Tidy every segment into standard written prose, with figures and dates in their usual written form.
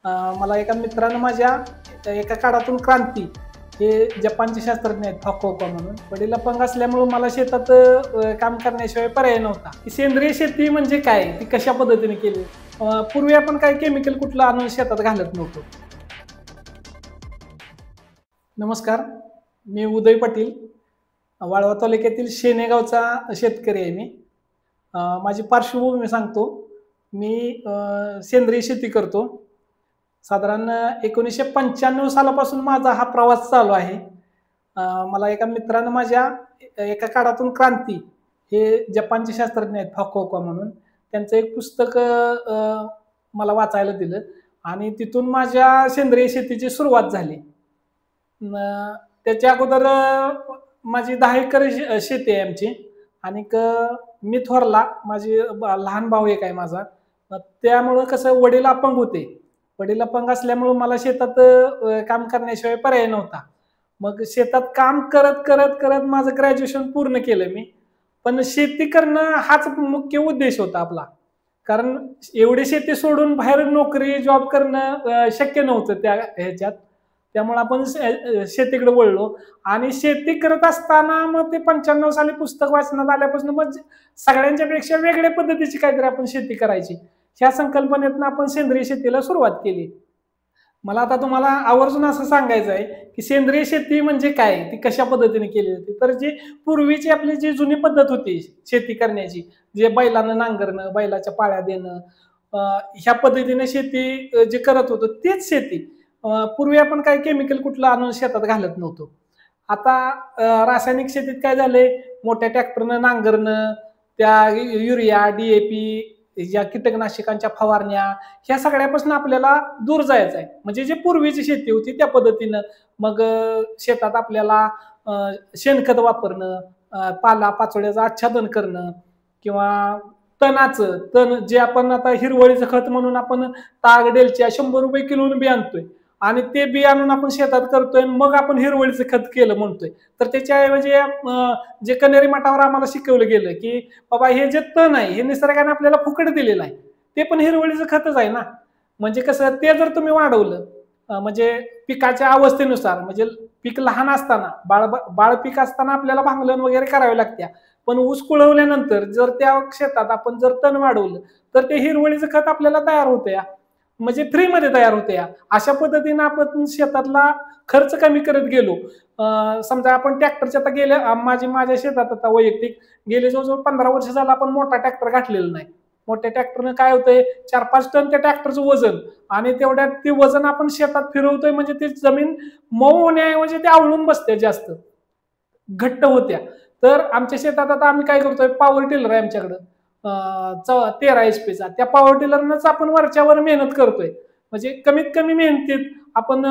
मला एका मित्रानं माझ्या एका काळातून क्रांती हे जपानचे शास्त्रज्ञ आहेत फुकुओका म्हणून. वडील अपंग असल्यामुळे मला शेतात काम करण्याशिवाय पर्याय नव्हता. की सेंद्रिय शेती म्हणजे काय, ती कशा पद्धतीने केली. पूर्वी आपण काही केमिकल कुठलं आणून शेतात घालत नव्हतो. नमस्कार, मी उदय पाटील, वाळवा तालुक्यातील शेनेगावचा शेतकरी आहे मी. माझी पार्श्वभूमी सांगतो. मी सेंद्रिय शेती करतो. साधारण 1995 सालापासून माझा हा प्रवास चालू आहे. मला एका मित्रानं माझ्या एका काळातून क्रांती हे जपानचे शास्त्रज्ञ आहेत फुकुओका म्हणून, त्यांचं एक पुस्तक मला वाचायला दिलं आणि तिथून माझ्या सेंद्रिय शेतीची सुरुवात झाली. त्याच्या अगोदर माझी 10 एकर शेती आहे आमची. आणि मी थोरला, माझी लहान भाऊ एक आहे माझा. त्यामुळं कसं वडील अपंग होते. वडील अपंग असल्यामुळं मला शेतात काम करण्याशिवाय पर्याय नव्हता. मग शेतात काम करत करत करत माझं ग्रॅज्युएशन पूर्ण केलं मी. पण शेती करणं हाच मुख्य उद्देश होता आपला. कारण एवढी शेती सोडून बाहेर नोकरी जॉब करणं शक्य नव्हतं त्या ह्याच्यात. त्यामुळे आपण शेतीकडे वळलो आणि शेती करत असताना मग ते 95 साली पुस्तक वाचनात आल्यापासून मग सगळ्यांच्या पेक्षा वेगळ्या पद्धतीची काहीतरी आपण शेती करायची, ह्या संकल्पनेतून आपण सेंद्रिय शेतीला सुरुवात केली. मला आता तुम्हाला आवर्जून असं सांगायचं आहे की सेंद्रिय शेती म्हणजे काय, ती कशा पद्धतीने केली जाते. तर जी पूर्वीची आपली जी जुनी पद्धत होती शेती करण्याची, जे बैलानं नांगरणं, बैलाच्या पाळ्या देणं, ह्या पद्धतीने शेती जे करत होतो तेच शेती. पूर्वी आपण काही केमिकल कुठलं आणून शेतात घालत नव्हतो. आता रासायनिक शेतीत काय झालंय, मोठ्या ट्रॅक्टरनं नांगरणं, त्या युरिया, DAP, ज्या कीटकनाशकांच्या फवारण्या, ह्या सगळ्यापासून आपल्याला दूर जायचं आहे. म्हणजे जे पूर्वीची शेती होती त्या पद्धतीनं मग शेतात आपल्याला शेणखत वापरणं, पाला पाचोळ्याचं आच्छादन करणं, किंवा तण जे आपण आता हिरवळीचं खत म्हणून आपण ताग डेलच्या 100 रुपये किलोने बी आणतोय आणि ते बी आणून आपण शेतात करतोय, मग आपण हिरवळीचं खत केलं म्हणतोय. तर त्याच्याऐवजी जे कनेरी मठावर आम्हाला शिकवलं गेलं की बाबा हे जे तण आहे हे निसर्गाने आपल्याला फुकट दिलेलं आहे, ते पण हिरवळीचं खतच आहे ना. म्हणजे कसं, ते जर तुम्ही वाढवलं म्हणजे पिकाच्या अवस्थेनुसार, म्हणजे पीक लहान असताना बाळ पीक असताना आपल्याला भांगलन वगैरे करावे लागते. पण ऊस कुळवल्यानंतर जर त्या शेतात आपण जर तण वाढवलं तर ते हिरवळीचं खत आपल्याला तयार होतं, म्हणजे फ्रीमध्ये तयार होते. अशा पद्धतीने आपण शेतातला खर्च कमी करत गेलो. समजा आपण ट्रॅक्टरच्या आता गेल्या माझ्या शेतात आता वैयक्तिक गेले जवळजवळ 15 वर्ष झालं आपण मोठा ट्रॅक्टर घातलेला नाही. मोठ्या ट्रॅक्टरनं काय होतंय, 4-5 टन त्या ट्रॅक्टरचं वजन, आणि तेवढ्यात ते वजन आपण शेतात फिरवतोय म्हणजे ती जमीन मऊ होण्याऐवजी ते आवळून बसते, जास्त घट्ट होत्या. तर आमच्या शेतात आता आम्ही काय करतोय, पॉवर टिलर आहे आमच्याकडं 13 HP चा. त्या पॉवर टिलरनंच आपण वरच्यावर मेहनत करतोय. म्हणजे कमीत कमी मेहनतीत आपण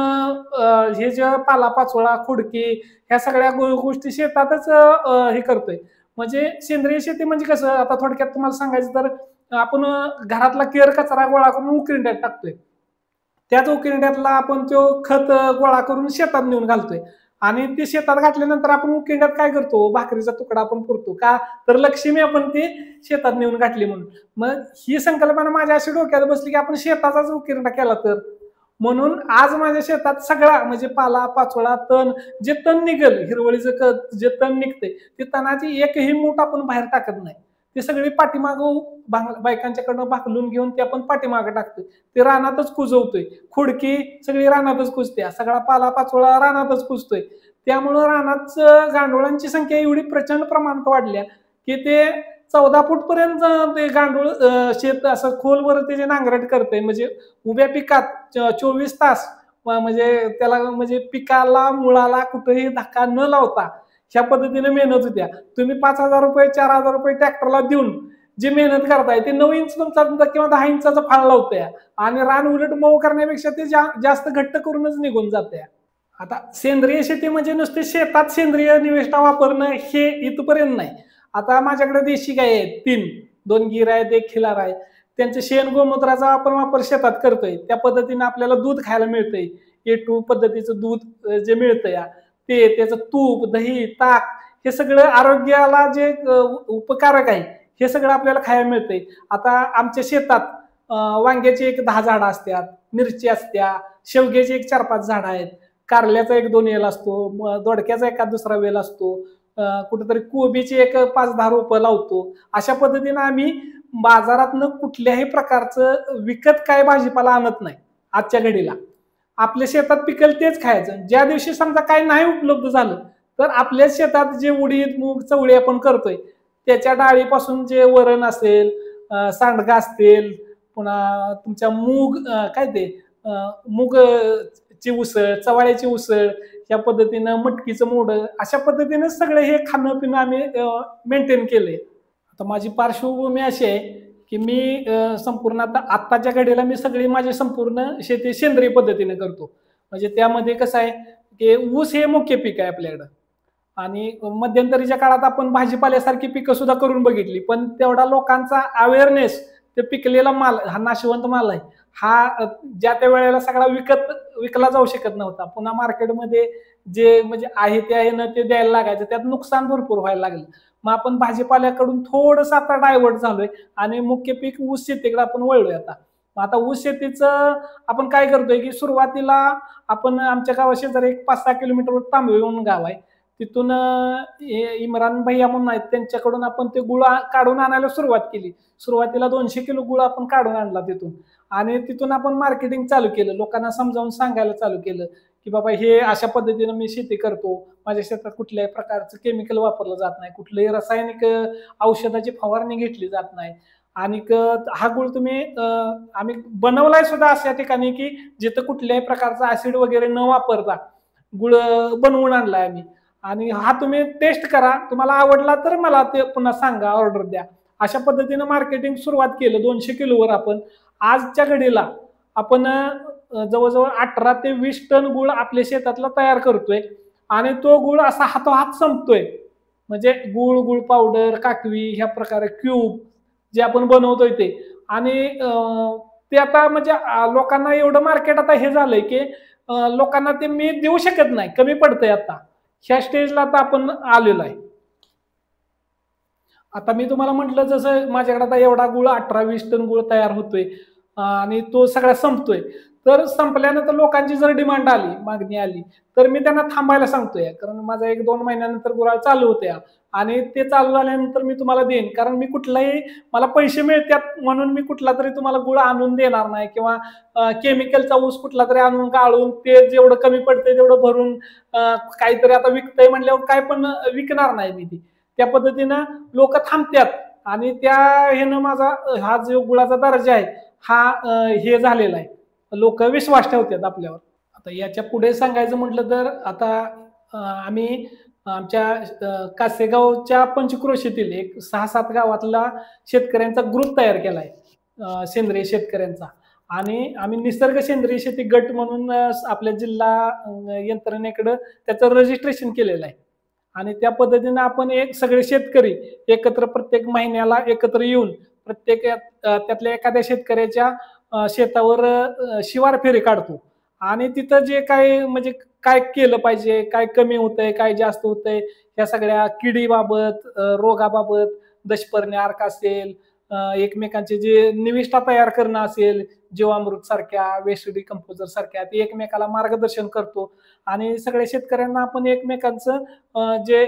हे जे पालापाचोळा, खुडकी, ह्या सगळ्या गोष्टी शेतातच हे करतोय. म्हणजे सेंद्रिय शेती म्हणजे कसं, आता थोडक्यात तुम्हाला सांगायचं तर आपण घरातला केर कचरा गोळा करून उकिरड्यात टाकतोय. त्याच उकिरड्यातला आपण तो खत गोळा करून शेतात नेऊन घालतोय. आणि ते शेतात घातल्यानंतर आपण उकिरड्यात काय करतो, भाकरीचा तुकडा आपण पुरतो का, तर लक्ष्मी आपण ते शेतात नेऊन घातली म्हणून. मग ही संकल्पना माझ्या अशी डोक्यात बसली की आपण शेताचाच उकिरडा केला तर. म्हणून आज माझ्या शेतात सगळा म्हणजे पाला पाचोळा, जे तण निघल, हिरवळीचं जे तण निघते, ते तणाची एकही मूठ आपण बाहेर टाकत नाही. ते सगळी पाठीमागं बायकांच्याकडनं भाकलून घेऊन ते आपण पाठीमागं टाकतोय. ते रानातच कुजवतोय. खुडकी सगळी रानातच कुजते, सगळा पाला पाचोळा रानातच कुजतोय. त्यामुळं रानात गांडुळांची संख्या एवढी प्रचंड प्रमाणात वाढल्या की ते 14 फूट पर्यंत ते गांडूळ शेत असं खोलवर ते जे नांगरट करतंय. म्हणजे उभ्या पिकात 24 तास म्हणजे त्याला म्हणजे पिकाला मुळाला कुठेही धक्का न लावता ह्या पद्धतीने मेहनत होत्या. तुम्ही 5,000 रुपये 4,000 रुपये ट्रॅक्टरला देऊन जी मेहनत करताय ते 9 इंच तुमचा किंवा 10 इंचाचा फाळ लावतोय, आणि रान उलट मऊ करण्यापेक्षा ते जास्त घट्ट करूनच निघून जाते. आता सेंद्रिय शेती म्हणजे नुसते शेतात सेंद्रिय निविष्ठा वापरणं हे इथपर्यंत नाही. आता माझ्याकडे देशी गाय आहेत, 2 गीर आहेत, 1 खिलार आहे. त्यांचं शेण गोमूत्राचा आपण वापर शेतात करतोय. त्या पद्धतीने आपल्याला दूध खायला मिळतंय. A2 पद्धतीचं दूध जे मिळतंय ते, त्याचं तूप, दही, ताक, हे सगळं आरोग्याला जे उपकारक आहे हे सगळं आपल्याला खायला मिळतंय. आता आमच्या शेतात वांग्याची एक 10 झाडं असतात, मिरची असत्या, शेवग्याची एक 4-5 झाडं आहेत, कारल्याचा 1-2 वेल असतो, दोडक्याचा एखाद दुसरा वेल असतो, कुठेतरी कोबीची एक 5-10 रोपं लावतो. अशा पद्धतीनं आम्ही बाजारातनं कुठल्याही प्रकारचं विकत काय भाजीपाला आणत नाही आजच्या घडीला. आपल्या शेतात पिकल तेच खायचं. ज्या दिवशी समजा काय नाही उपलब्ध झालं तर आपल्या शेतात जे उडीद मूग चवळी आपण करतोय त्याच्या डाळीपासून जे वरण असेल, सांडगा असतील, पुन्हा तुमच्या मूग काय ते मूग ची उसळ, चवाळ्याची उसळ, या पद्धतीनं मटकीचं मोडं, अशा पद्धतीने सगळे हे खाणं पिणं आम्ही मेंटेन केलंय. आता माझी पार्श्वभूमी अशी आहे की मी संपूर्ण आत्ताच्या घडीला मी सगळी माझी संपूर्ण शेती सेंद्रिय पद्धतीने करतो. म्हणजे त्यामध्ये कसं आहे की ऊस हे मुख्य पीक आहे आपल्याकडं, आणि मध्यंतरीच्या काळात आपण भाजीपाल्यासारखी पिकं सुद्धा करून बघितली, पण तेवढा लोकांचा अवेअरनेस, ते पिकलेला माल हा नाशवंत माल आहे, हा ज्या त्या वेळेला सगळा विकला जाऊ शकत नव्हता. पुन्हा मार्केटमध्ये जे म्हणजे आहे ते आहे ना ते द्यायला लागायचं, त्यात नुकसान भरपूर व्हायला लागलं. मग आपण भाजीपाल्याकडून थोडंसं आता डायव्हर्ट झालोय आणि मुख्य पीक ऊस शेतीकडे आपण वळलोय आता. आता ऊस शेतीचं आपण काय करतोय की सुरुवातीला आपण आमच्या गावा शेजारी एक 5-6 किलोमीटरवर तांबवेवून गाव आहे, तिथून इम्रान भैया म्हणून आहेत, त्यांच्याकडून आपण ते गुळ काढून आणायला सुरुवात केली. सुरुवातीला 200 किलो गुळ आपण काढून आणला तिथून, आणि तिथून आपण मार्केटिंग चालू केलं, लोकांना समजावून सांगायला चालू केलं की बाबा हे अशा पद्धतीनं मी शेती करतो, माझ्या शेतात कुठल्याही प्रकारचं केमिकल वापरलं जात नाही, कुठल्याही रासायनिक औषधाची फवारणी घेतली जात नाही. आणि हा गुळ तुम्ही आम्ही बनवलाय सुद्धा अशा ठिकाणी की जिथं कुठल्याही प्रकारचा ऍसिड वगैरे न वापरता गुळ बनवून आणलाय आम्ही. आणि हा तुम्ही टेस्ट करा, तुम्हाला आवडला तर मला ते पुन्हा सांगा, ऑर्डर द्या. अशा पद्धतीनं मार्केटिंग सुरुवात केलं. 200 किलोवर आपण आजच्या घडीला आपण जवळजवळ 18 ते 20 टन गुळ आपल्या शेतातला तयार करतोय, आणि तो गुळ असा हातोहात संपतोय. म्हणजे गुळ पावडर, काकवी, ह्या प्रकारे क्यूब जे आपण बनवतोय ते. आणि ते आता म्हणजे लोकांना एवढं मार्केट आता हे झालंय की लोकांना ते मी देऊ शकत नाही, कमी पडतंय आता. ह्या स्टेजला आता आपण आलेलो आहे. आता मी तुम्हाला म्हटलं जसं माझ्याकडे आता एवढा गुळ 18-20 टन गुळ तयार होतोय आणि तो सगळा संपतोय, तर संपल्यानंतर लोकांची जर डिमांड आली, मागणी आली, तर मी त्यांना थांबायला सांगतोय, कारण माझा 1-2 महिन्यानंतर गुराळ चालू होत्या, आणि ते चालू झाल्यानंतर मी तुम्हाला देईन. कारण मी कुठलाही मला पैसे मिळतात म्हणून मी कुठला तरी तुम्हाला गुळ आणून देणार नाही, किंवा केमिकलचा ऊस कुठला तरी आणून गाळून ते जेवढं कमी पडतंय तेवढं भरून काहीतरी आता विकतंय म्हणल्यावर काय पण विकणार नाही मी ती. त्या पद्धतीनं लोक थांबतात, आणि त्या ह्यानं माझा हा जो गुळाचा दर्जा आहे हा हे झालेला आहे, लोक विश्वास ठेवतात आपल्यावर. आता याच्या पुढे सांगायचं म्हटलं तर आता आम्ही आमच्या कासेगावच्या पंचक्रोशीतील एक 6-7 गावातला शेतकऱ्यांचा ग्रुप तयार केलाय, सेंद्रिय शेतकऱ्यांचा. आणि आम्ही निसर्ग सेंद्रिय शेती गट म्हणून आपल्या जिल्हा यंत्रणेकडे त्याचं रजिस्ट्रेशन केलेलं आहे. आणि त्या पद्धतीनं आपण एक सगळे शेतकरी एकत्र प्रत्येक महिन्याला एकत्र येऊन प्रत्येक त्यातल्या एखाद्या शेतकऱ्याच्या शेतावर शिवार फेरी काढतो, आणि तिथं जे काय म्हणजे काय केलं पाहिजे, काय कमी होतंय, काय जास्त होतंय, ह्या सगळ्या किडीबाबत, रोगाबाबत, दशपर्णी अर्क असेल, एकमेकांचे जे निविष्ठा तयार करणं असेल, जीवामृत सारख्या, वेस्ट डिकम्पोजर सारख्या, ते एकमेकाला मार्गदर्शन करतो. आणि सगळ्या शेतकऱ्यांना आपण एकमेकांचं जे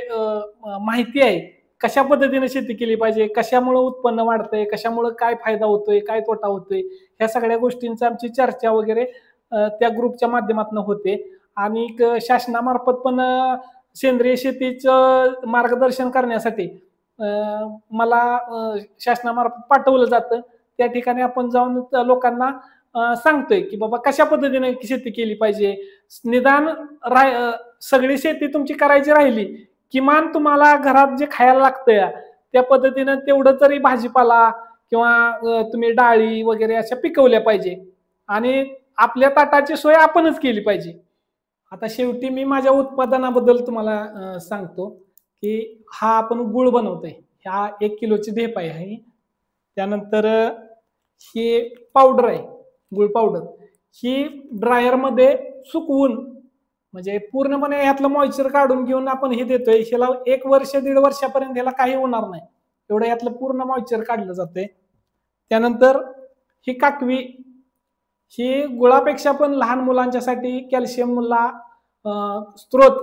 माहिती आहे, कशा पद्धतीने शेती केली पाहिजे, कशामुळे उत्पन्न वाढतंय, कशामुळे काय फायदा होतोय, काय तोटा होतोय, ह्या सगळ्या गोष्टींची आमची चर्चा वगैरे त्या ग्रुपच्या माध्यमातून होते. आणि शासनामार्फत पण सेंद्रिय शेतीचं मार्गदर्शन करण्यासाठी मला शासनामार्फत पाठवलं जातं. त्या ठिकाणी आपण जाऊन लोकांना सांगतोय की बाबा कशा पद्धतीने शेती केली पाहिजे. निदान सगळी शेती तुमची करायची राहिली, किमान तुम्हाला घरात जे खायला लागतंय त्या पद्धतीनं तेवढं तरी भाजीपाला किंवा तुम्ही डाळी वगैरे अशा पिकवल्या पाहिजे, आणि आपल्या ताटाची सोय आपणच केली पाहिजे. आता शेवटी मी माझ्या उत्पादनाबद्दल तुम्हाला सांगतो की हा आपण गुळ बनवतोय, ह्या 1 किलोची ढेप आहे. त्यानंतर ही पावडर आहे, गुळ पावडर, ही ड्रायरमध्ये सुकवून म्हणजे पूर्णपणे ह्यातलं मॉइश्चर काढून घेऊन आपण हे देतोय. ह्याला 1 वर्ष 1.5 वर्षापर्यंत ह्याला काही होणार नाही, एवढं यातलं पूर्ण मॉइश्चर काढलं जातंय. त्यानंतर ही काकवी ही गुळापेक्षा पण लहान मुलांच्यासाठी कॅल्शियमला स्त्रोत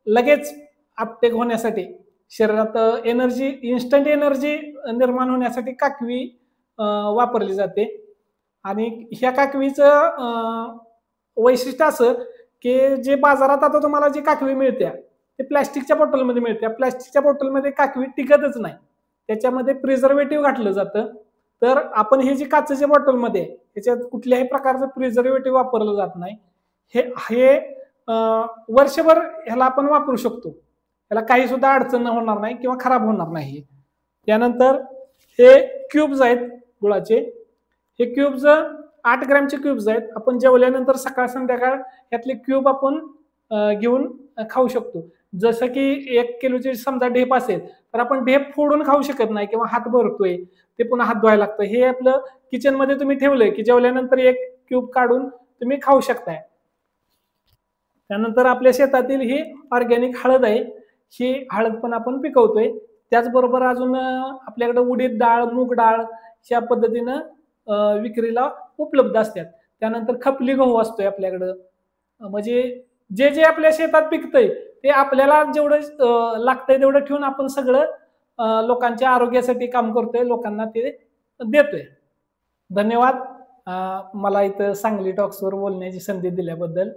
लगेच अपटेक होण्यासाठी, शरीरात एनर्जी, इन्स्टंट एनर्जी निर्माण होण्यासाठी काकवी वापरली जाते. आणि ह्या काकवीचं वैशिष्ट्य असं की जे बाजारात आता तुम्हाला जी काकवी मिळते ते प्लॅस्टिकच्या बॉटलमध्ये मिळते. प्लॅस्टिकच्या बॉटलमध्ये काकवी टिकतच नाही, त्याच्यामध्ये प्रिझर्वेटिव्ह घातलं जातं. तर आपण हे जे काचेच्या बॉटलमध्ये त्याच्यात कुठल्याही प्रकारचं प्रिझर्वेटिव्ह वापरलं जात नाही. हे हे वर्षभर ह्याला आपण वापरू शकतो, ह्याला काही सुद्धा अडचण होणार नाही किंवा खराब होणार नाही. त्यानंतर हे क्यूब्स आहेत गुळाचे. हे क्यूब्स 8 ग्रॅमचे क्यूब्स आहेत. आपण जेवल्यानंतर सकाळ संध्याकाळ यातले क्यूब आपण घेऊन खाऊ शकतो. जसं की 1 किलोची समजा ढेप असेल तर आपण ढेप फोडून खाऊ शकत नाही किंवा हात भरतोय ते पुन्हा हात धुवायला लागतं. हे आपलं किचन मध्ये तुम्ही ठेवलंय की जेवल्यानंतर 1 क्यूब काढून तुम्ही खाऊ शकताय. त्यानंतर आपल्या शेतातील ही ऑर्गॅनिक हळद आहे, ही हळद पण आपण पिकवतोय. त्याचबरोबर अजून आपल्याकडे उडीद डाळ, मूग डाळ ह्या पद्धतीनं विक्रीला उपलब्ध असतात. त्यानंतर खपली गहू असतोय आपल्याकडं. म्हणजे जे जे आपल्या शेतात पिकतंय ते आपल्याला जेवढं लागतंय तेवढं ठेवून आपण सगळं लोकांच्या आरोग्यासाठी काम करतोय, लोकांना ते देतोय. धन्यवाद मला इथं सांगली टॉक्सवर बोलण्याची संधी दिल्याबद्दल.